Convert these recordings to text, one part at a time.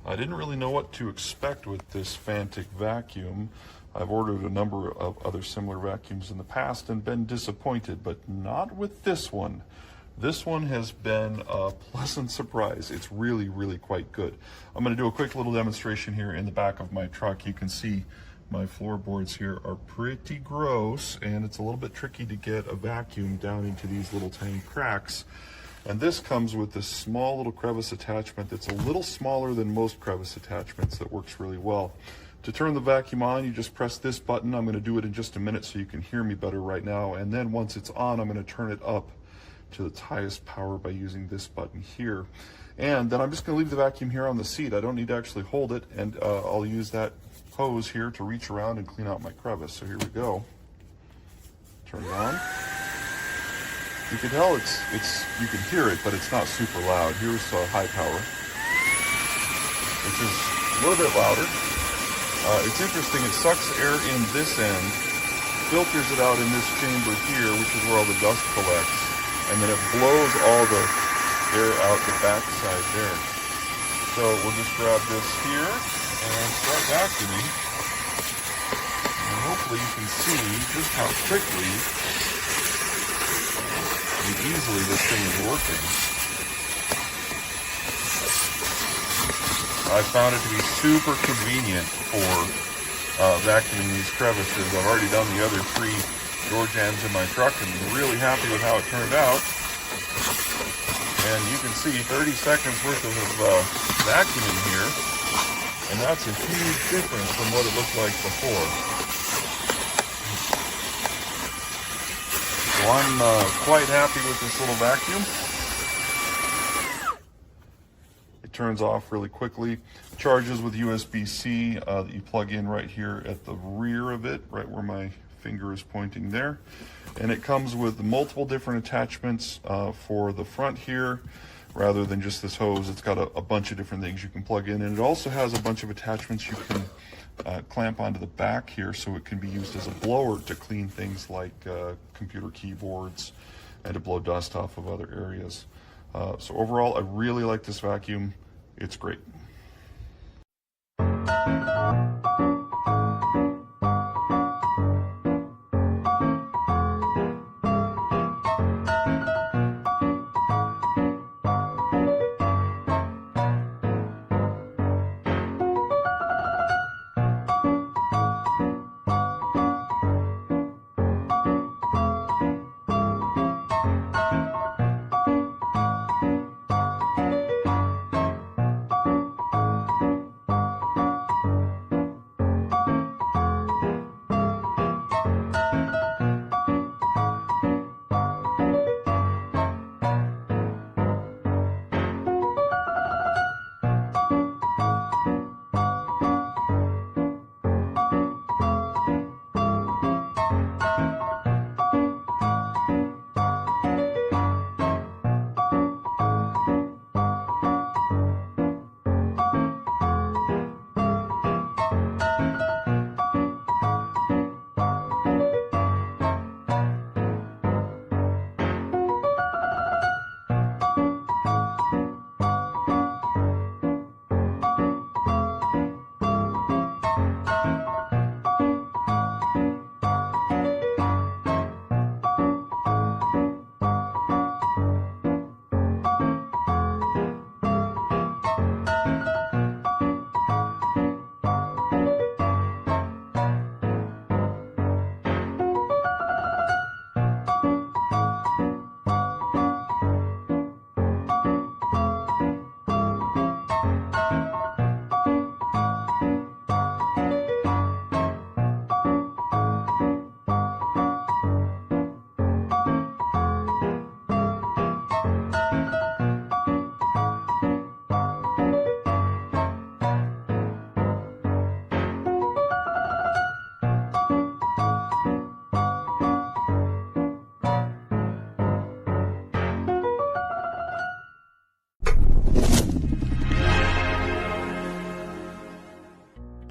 I didn't really know what to expect with this Fanttik vacuum. I've ordered a number of other similar vacuums in the past and been disappointed, but not with this one. This one has been a pleasant surprise. It's really, really quite good. I'm going to do a quick little demonstration here in the back of my truck. You can see my floorboards here are pretty gross, and it's a little bit tricky to get a vacuum down into these little tiny cracks. And this comes with this small little crevice attachment that's a little smaller than most crevice attachments that works really well. To turn the vacuum on, you just press this button. I'm going to do it in just a minute so you can hear me better right now. And then once it's on, I'm going to turn it up to its highest power by using this button here. And then I'm just going to leave the vacuum here on the seat. I don't need to actually hold it, and I'll use that hose here to reach around and clean out my crevice. So here we go. Turn it on. You can tell you can hear it, but it's not super loud. Here's high power, which is a little bit louder. It's interesting, it sucks air in this end, filters it out in this chamber here, which is where all the dust collects, and then it blows all the air out the back side there. So we'll just grab this here and start vacuuming. And hopefully you can see just how quickly and easily this thing is working. I found it to be super convenient for vacuuming these crevices. I've already done the other 3 door jams in my truck and I'm really happy with how it turned out. And you can see 30 seconds worth of vacuuming here, and that's a huge difference from what it looked like before. So I'm quite happy with this little vacuum. It turns off really quickly. Charges with USB-C that you plug in right here at the rear of it, right where my finger is pointing there. And it comes with multiple different attachments for the front here. Rather than just this hose, it's got a bunch of different things you can plug in. And it also has a bunch of attachments you can clamp onto the back here, so it can be used as a blower to clean things like computer keyboards and to blow dust off of other areas. So overall, I really like this vacuum. It's great.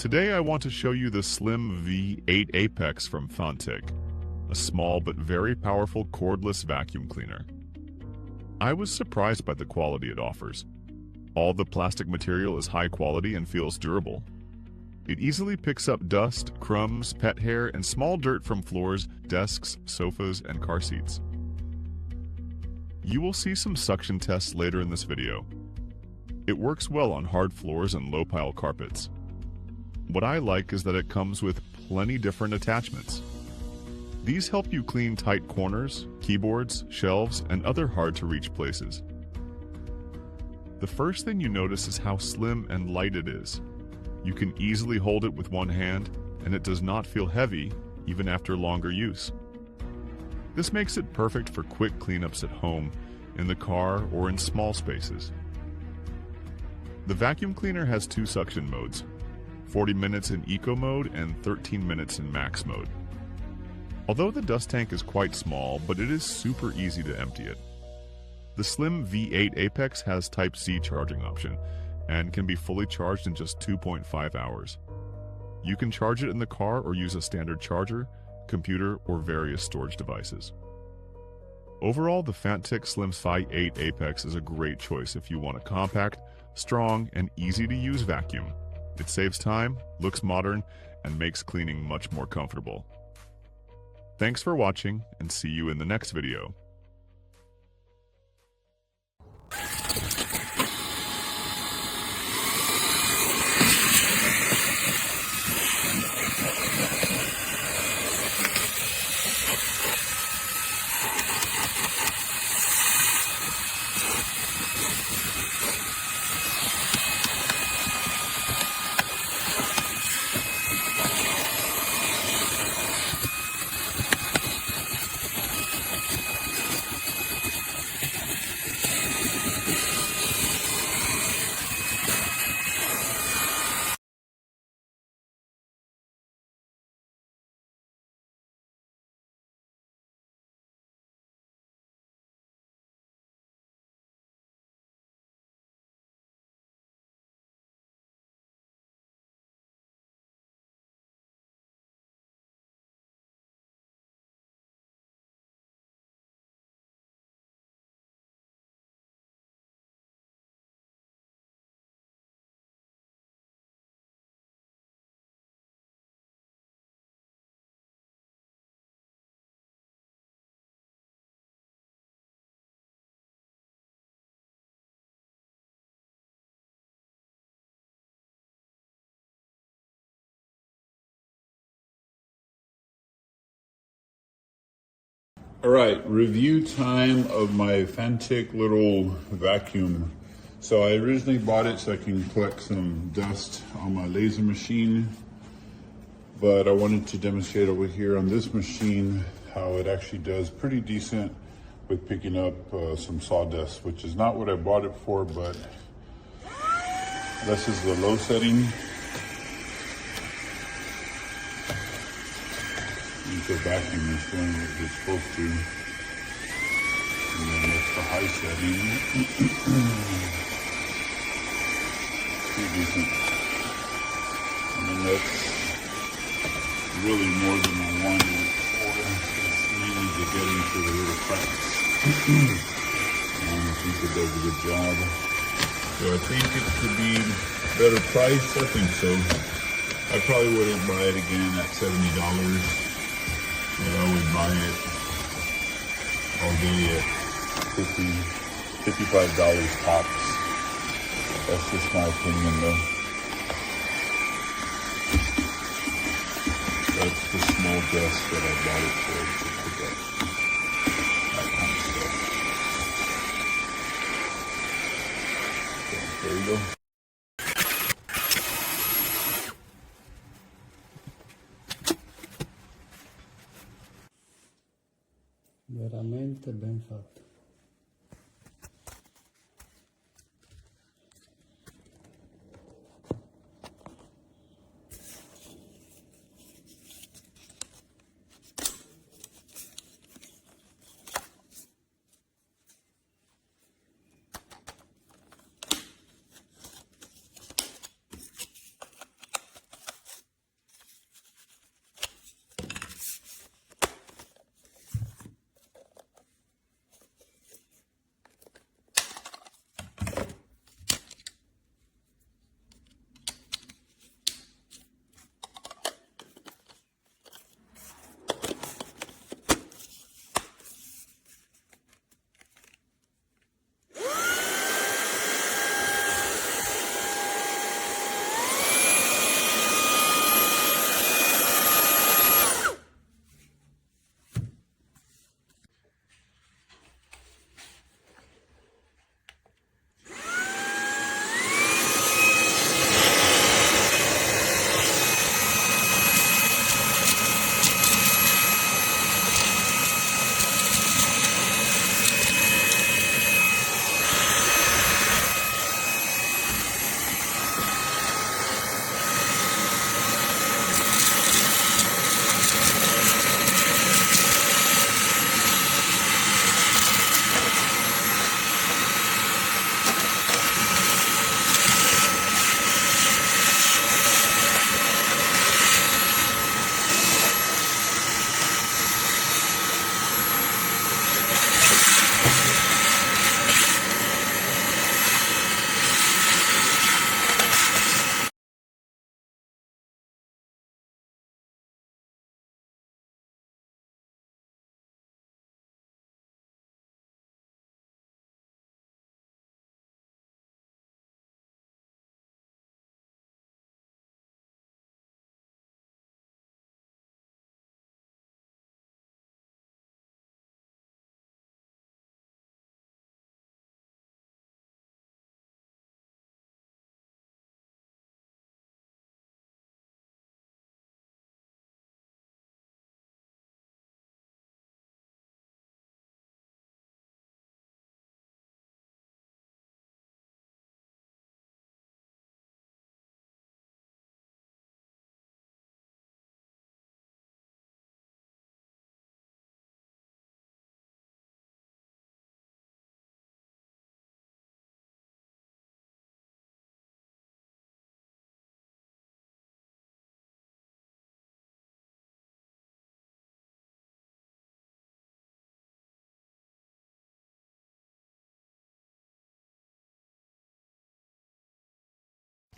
Today I want to show you the Slim V8 Apex from Fanttik, a small but very powerful cordless vacuum cleaner. I was surprised by the quality it offers. All the plastic material is high quality and feels durable. It easily picks up dust, crumbs, pet hair, and small dirt from floors, desks, sofas, and car seats. You will see some suction tests later in this video. It works well on hard floors and low-pile carpets. What I like is that it comes with plenty different attachments. These help you clean tight corners, keyboards, shelves, and other hard-to-reach places. The first thing you notice is how slim and light it is. You can easily hold it with one hand, and it does not feel heavy, even after longer use. This makes it perfect for quick cleanups at home, in the car, or in small spaces. The vacuum cleaner has 2 suction modes, 40 minutes in Eco mode and 13 minutes in Max mode. Although the dust tank is quite small, but it is super easy to empty it. The slim V8 Apex has Type-C charging option, and can be fully charged in just 2.5 hours. You can charge it in the car or use a standard charger, computer, or various storage devices. Overall, the Fanttik Slim V8 Apex is a great choice if you want a compact, strong, and easy-to-use vacuum. It saves time, looks modern, and makes cleaning much more comfortable. Thanks for watching, and see you in the next video. All right, review time of my Fanttik little vacuum. So I originally bought it so I can collect some dust on my laser machine, but I wanted to demonstrate over here on this machine how it actually does pretty decent with picking up some sawdust, which is not what I bought it for, but this is the low setting. The vacuum is doing what it's supposed to. And then that's the high setting. Pretty decent. And then that's really more than I wanted it for. It's mainly to get into the little cracks. I think it does a good job. So I think it could be better price. I think so. I probably wouldn't buy it again at $70. But I would buy it all day at $55 tops. That's just my opinion though. That's the small dust that I bought it for, to pick up that kind of stuff. So, there you go. Veramente ben fatto.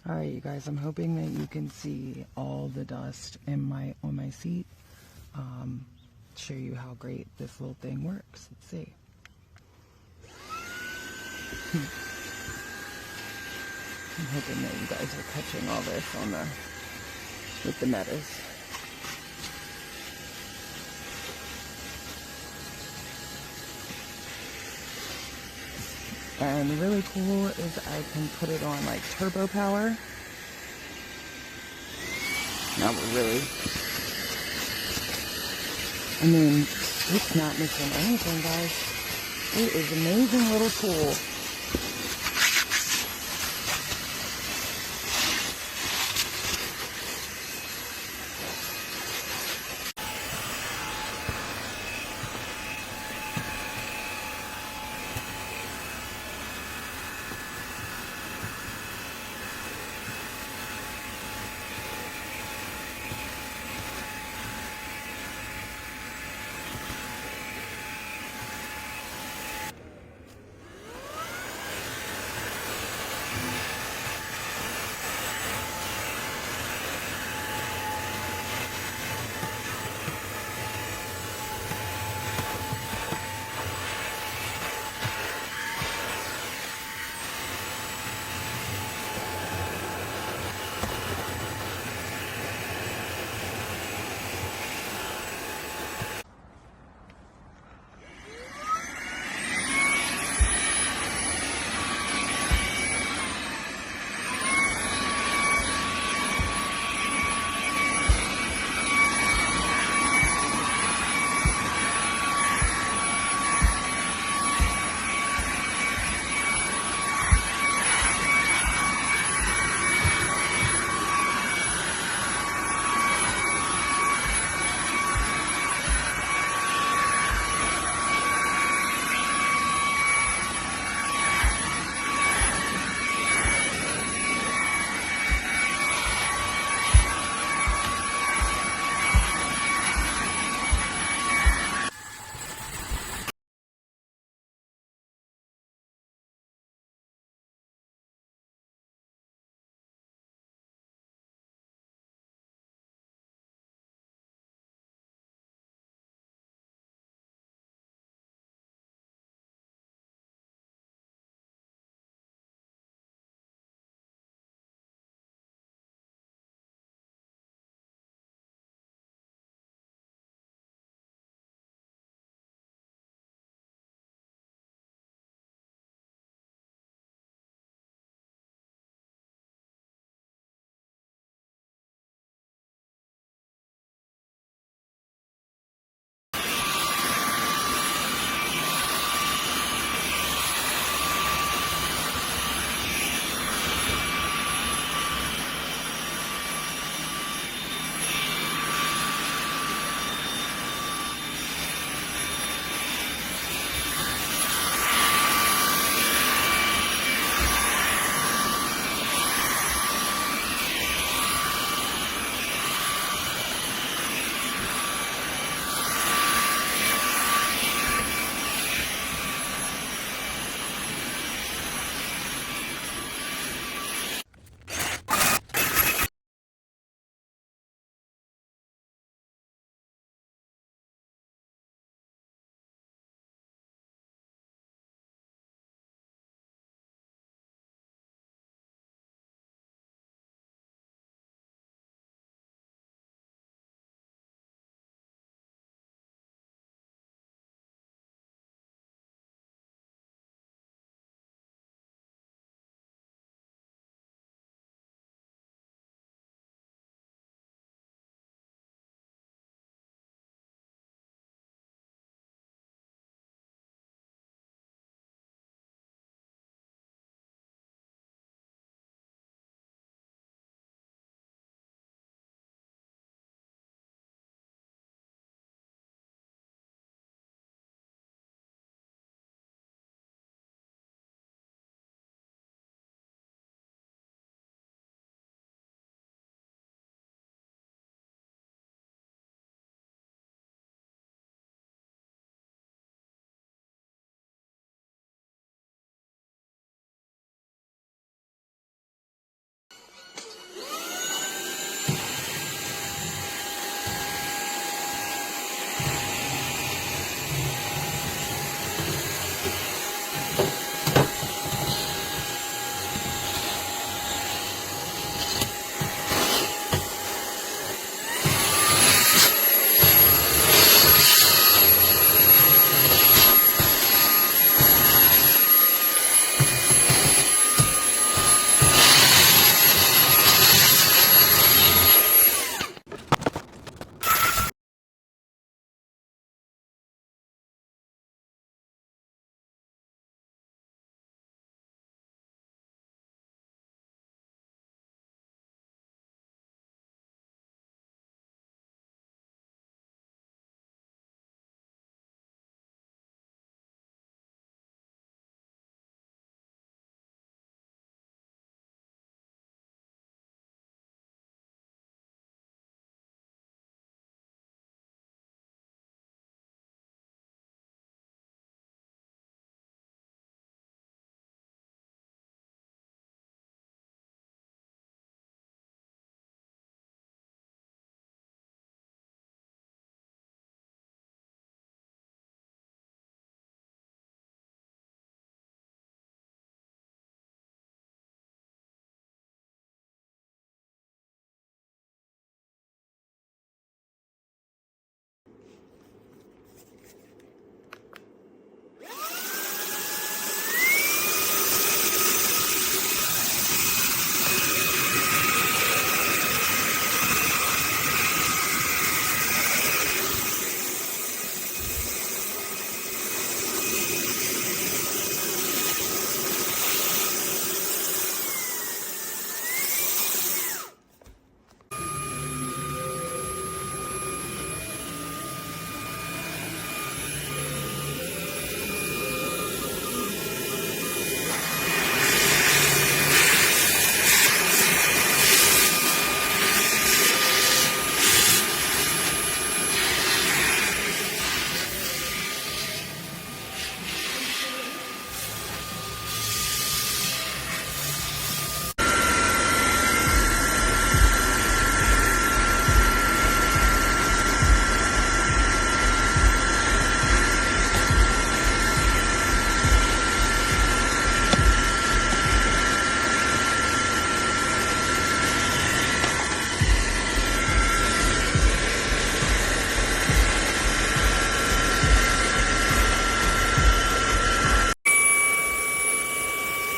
All right, you guys, I'm hoping that you can see all the dust on my seat. Show you how great this little thing works. Let's see. I'm hoping that you guys are catching all this with the metas. And really cool is I can put it on like turbo power. Not really. I mean, it's not missing anything, guys. It is an amazing little tool.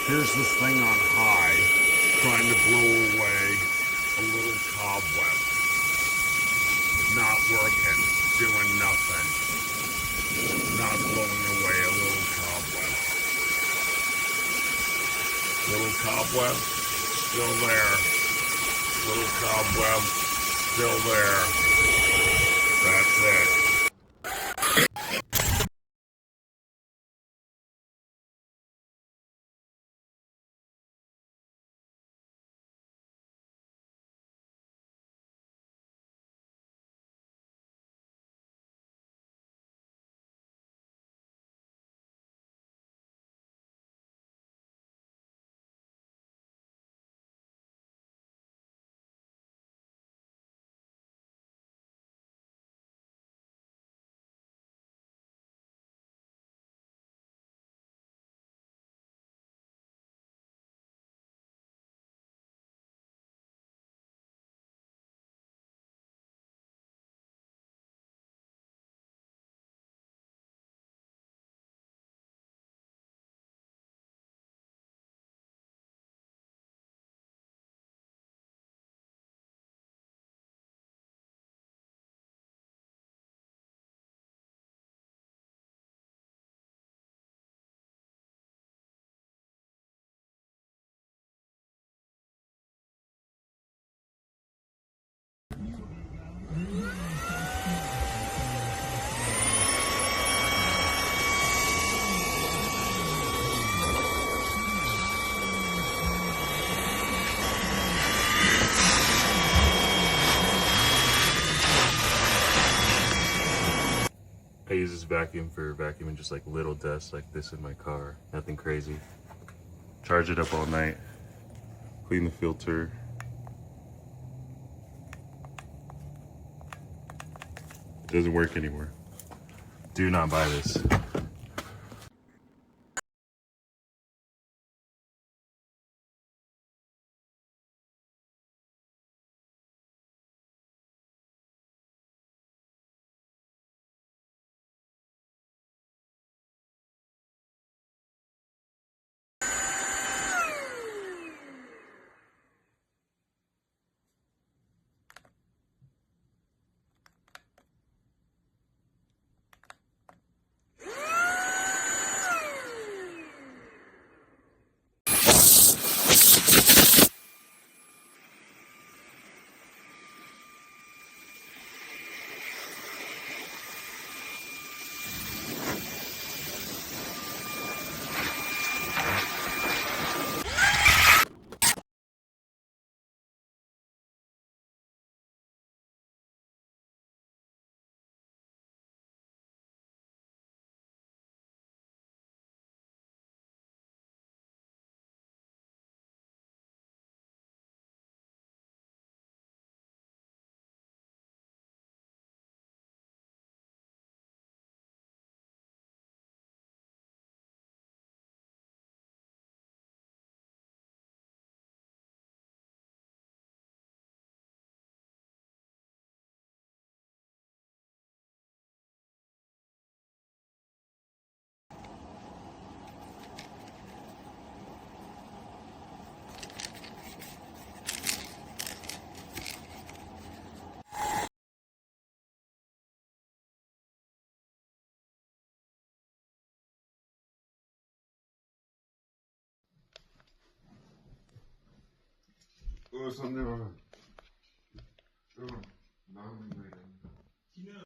Here's this thing on high, trying to blow away a little cobweb. Not working, doing nothing. Not blowing away a little cobweb. Little cobweb, still there. Little cobweb, still there. That's it. I use this vacuum for vacuuming just like little dust like this in my car. Nothing crazy. Charge it up all night. Clean the filter. It doesn't work anymore. Do not buy this. Son de verdad. Yo, no,